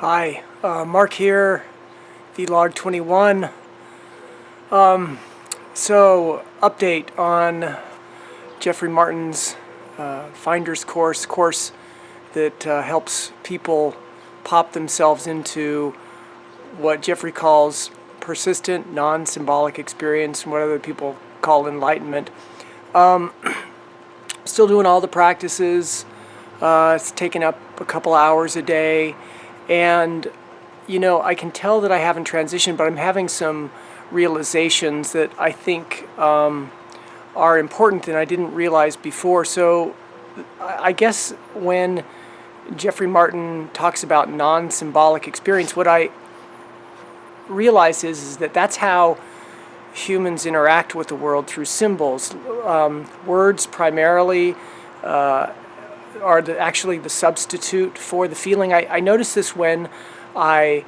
Hi, Mark here, vlog 21. So, update on Jeffrey Martin's Finder's course that helps people pop themselves into what Jeffrey calls persistent, non-symbolic experience, and what other people call enlightenment. Still doing all the practices. It's taking up a couple hours a day. And, you know, I can tell that I haven't transitioned, but I'm having some realizations that I think are important and I didn't realize before. So I guess when Jeffrey Martin talks about non-symbolic experience, what I realize is that that's how humans interact with the world, through symbols. Words primarily are actually the substitute for the feeling. I noticed this when I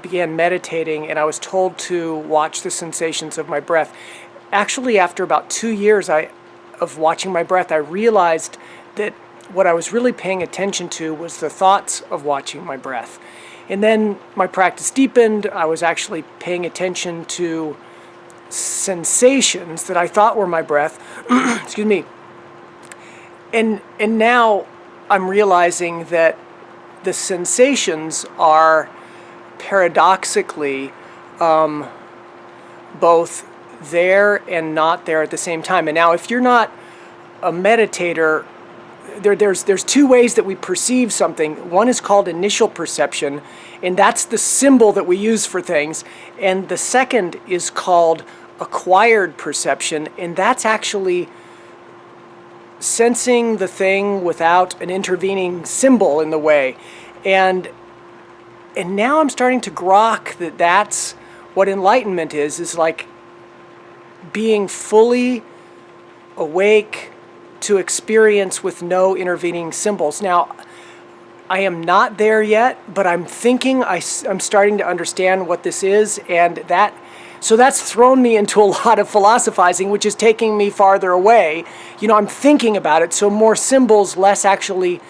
began meditating and I was told to watch the sensations of my breath. Actually, after about 2 years of watching my breath, I realized that what I was really paying attention to was the thoughts of watching my breath. And then my practice deepened. I was actually paying attention to sensations that I thought were my breath. Excuse me. And now I'm realizing that the sensations are paradoxically both there and not there at the same time. And now if you're not a meditator, there's two ways that we perceive something. One is called initial perception, and that's the symbol that we use for things. And the second is called acquired perception, and that's actually sensing the thing without an intervening symbol in the way. And now I'm starting to grok that that's what enlightenment is like being fully awake to experience with no intervening symbols. Now, I am not there yet, but I'm thinking I'm starting to understand what this is, and so that's thrown me into a lot of philosophizing, which is taking me farther away. You know, I'm thinking about it, so more symbols, less actually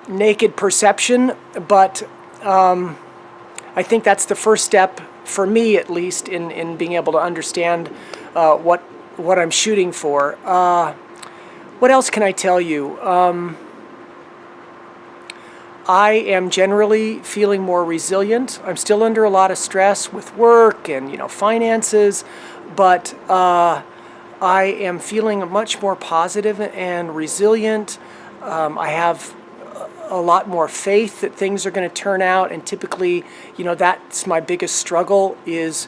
naked perception. But I think that's the first step, for me at least, in being able to understand what I'm shooting for. What else can I tell you? I am generally feeling more resilient. I'm still under a lot of stress with work and, finances, but I am feeling much more positive and resilient. I have a lot more faith that things are going to turn out, and typically, that's my biggest struggle is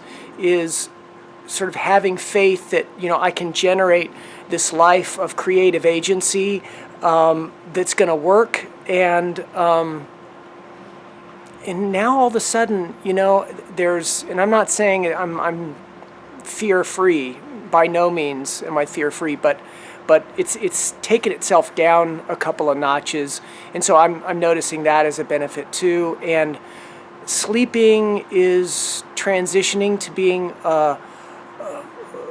sort of having faith that, I can generate this life of creative agency that's going to work. And now all of a sudden, and I'm not saying I'm fear-free. By no means am I fear-free, but it's taken itself down a couple of notches, and so I'm noticing that as a benefit too. And sleeping is transitioning to being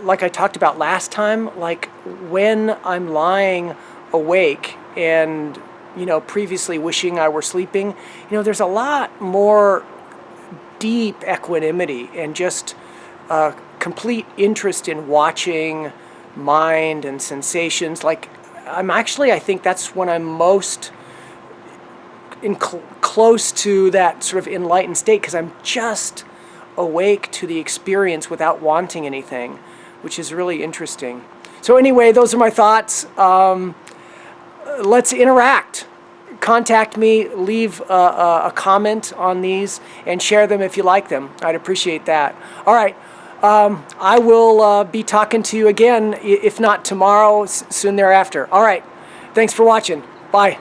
like I talked about last time, like when I'm lying awake and previously wishing I were sleeping, there's a lot more deep equanimity and just complete interest in watching mind and sensations. Like I think that's when I'm most close to that sort of enlightened state, because I'm just awake to the experience without wanting anything, which is really interesting. So anyway, those are my thoughts. Let's interact. Contact me, leave a comment on these, and share them if you like them. I'd appreciate that. All right. I will be talking to you again, if not tomorrow, soon thereafter. All right. Thanks for watching. Bye.